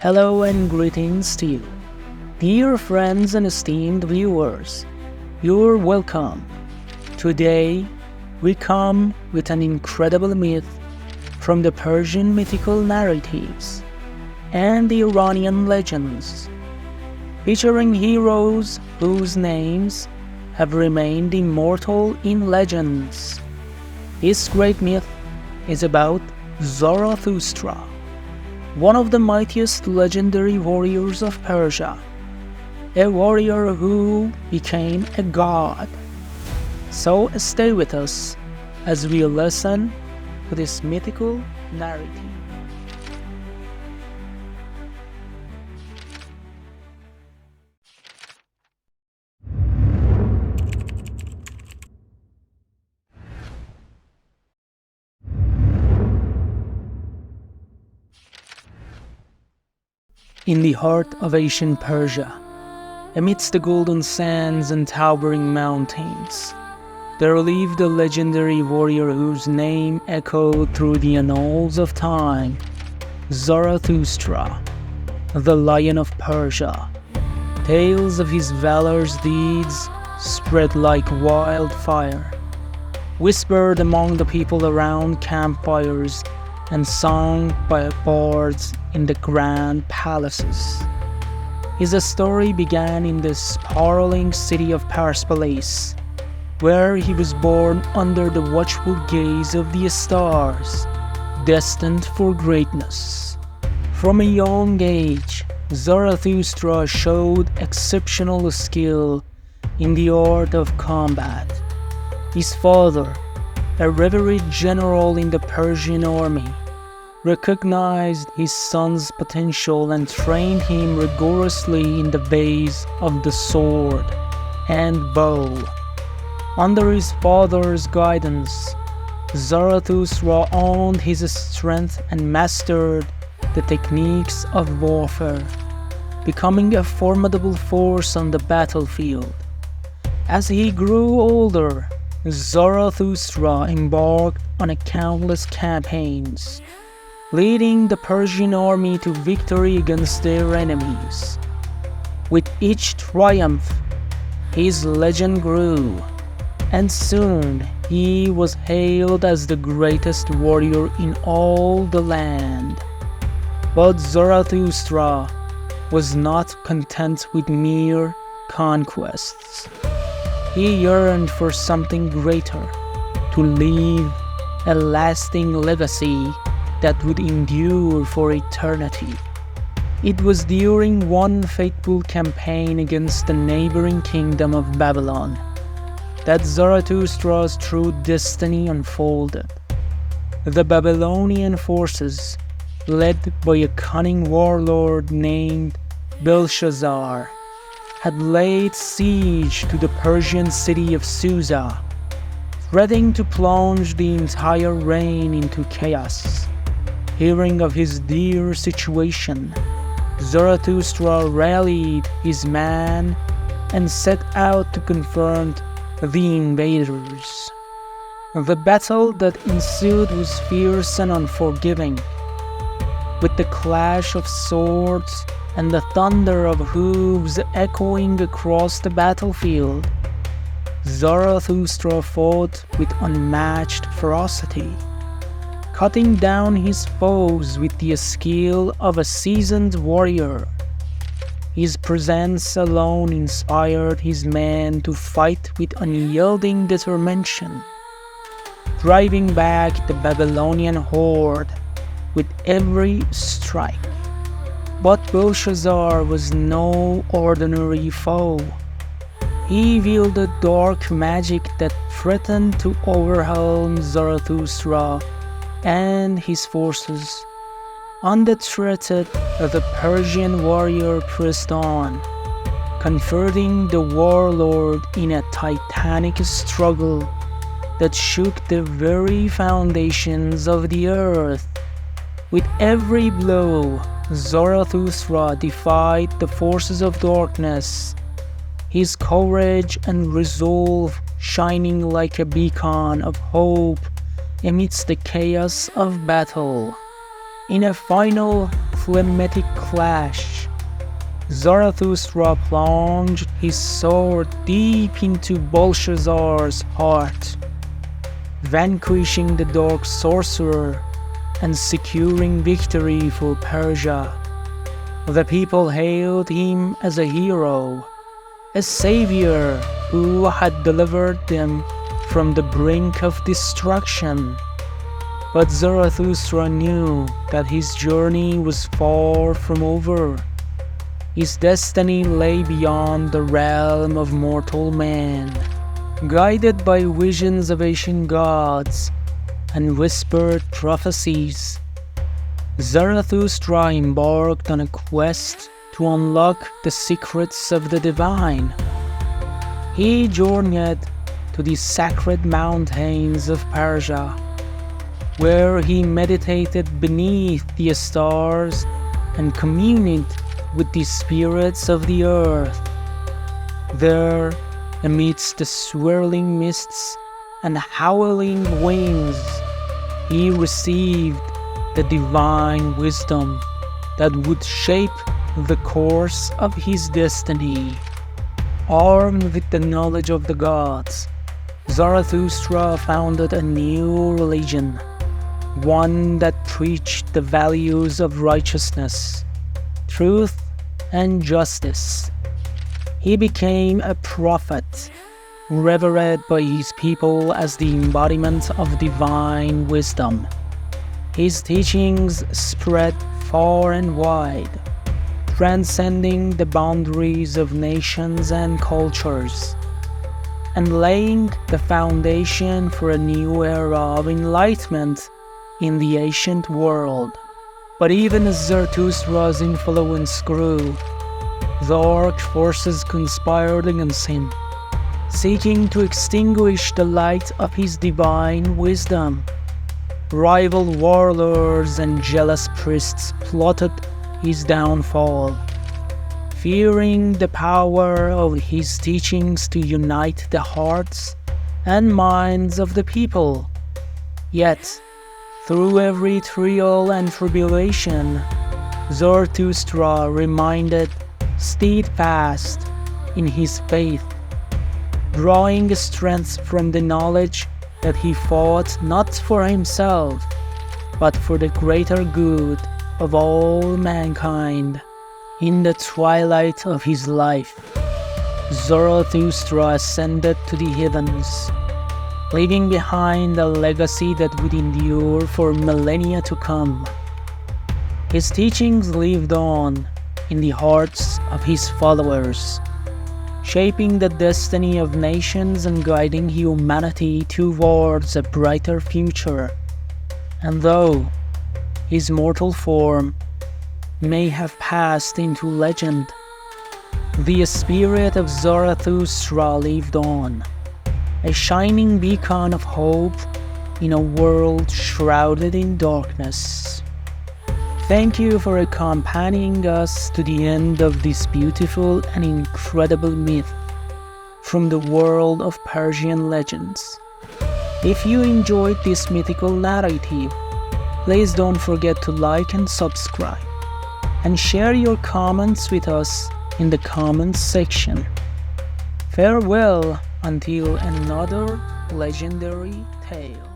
Hello and greetings to you. Dear friends and esteemed viewers, you're welcome. Today, we come with an incredible myth from the Persian mythical narratives and the Iranian legends, featuring heroes whose names have remained immortal in legends. This great myth is about Zarathustra, one of the mightiest legendary warriors of Persia, a warrior who became a god. So stay with us as we listen to this mythical narrative. In the heart of ancient Persia, amidst the golden sands and towering mountains, there lived a legendary warrior whose name echoed through the annals of time, Zarathustra, the Lion of Persia. Tales of his valorous deeds spread like wildfire, whispered among the people around campfires and sung by bards in the grand palaces. His story began in the sprawling city of Persepolis, where he was born under the watchful gaze of the stars, destined for greatness. From a young age, Zarathustra showed exceptional skill in the art of combat. His father, a revered general in the Persian army, recognized his son's potential and trained him rigorously in the ways of the sword and bow. Under his father's guidance, Zarathustra honed his strength and mastered the techniques of warfare, becoming a formidable force on the battlefield. As he grew older, Zarathustra embarked on countless campaigns, leading the Persian army to victory against their enemies. With each triumph, his legend grew, and soon he was hailed as the greatest warrior in all the land. But Zarathustra was not content with mere conquests. He yearned for something greater, to leave a lasting legacy that would endure for eternity. It was during one fateful campaign against the neighboring kingdom of Babylon that Zarathustra's true destiny unfolded. The Babylonian forces, led by a cunning warlord named Belshazzar, had laid siege to the Persian city of Susa, threatening to plunge the entire reign into chaos. Hearing of his dire situation, Zarathustra rallied his men and set out to confront the invaders. The battle that ensued was fierce and unforgiving, with the clash of swords and the thunder of hooves echoing across the battlefield. Zarathustra fought with unmatched ferocity, cutting down his foes with the skill of a seasoned warrior. His presence alone inspired his men to fight with unyielding determination, driving back the Babylonian horde with every strike. But Belshazzar was no ordinary foe. He wielded dark magic that threatened to overwhelm Zarathustra and his forces. Undetreated, the Persian warrior pressed on, confronting the warlord in a titanic struggle that shook the very foundations of the earth. With every blow, Zarathustra defied the forces of darkness, his courage and resolve shining like a beacon of hope amidst the chaos of battle. In a final phlegmatic clash, Zarathustra plunged his sword deep into Belshazzar's heart, vanquishing the dark sorcerer and securing victory for Persia. The people hailed him as a hero, a savior who had delivered them from the brink of destruction. But Zarathustra knew that his journey was far from over. His destiny lay beyond the realm of mortal man. Guided by visions of ancient gods and whispered prophecies, Zarathustra embarked on a quest to unlock the secrets of the divine. He journeyed to the sacred mountains of Persia, where he meditated beneath the stars and communed with the spirits of the earth. There, amidst the swirling mists and howling winds, he received the divine wisdom that would shape the course of his destiny. Armed with the knowledge of the gods, Zarathustra founded a new religion, one that preached the values of righteousness, truth, and justice. He became a prophet, revered by his people as the embodiment of divine wisdom. His teachings spread far and wide, transcending the boundaries of nations and cultures, and laying the foundation for a new era of enlightenment in the ancient world. But even as Zarathustra's influence grew, dark forces conspired against him, seeking to extinguish the light of his divine wisdom. Rival warlords and jealous priests plotted his downfall, fearing the power of his teachings to unite the hearts and minds of the people. Yet, through every trial and tribulation, Zarathustra remained steadfast in his faith, drawing strength from the knowledge that he fought not for himself, but for the greater good of all mankind. In the twilight of his life, Zarathustra ascended to the heavens, leaving behind a legacy that would endure for millennia to come. His teachings lived on in the hearts of his followers, shaping the destiny of nations and guiding humanity towards a brighter future. And though his mortal form may have passed into legend, the spirit of Zarathustra lived on, a shining beacon of hope in a world shrouded in darkness. Thank you for accompanying us to the end of this beautiful and incredible myth from the world of Persian legends. If you enjoyed this mythical narrative, please don't forget to like and subscribe, and share your comments with us in the comments section. Farewell until another legendary tale.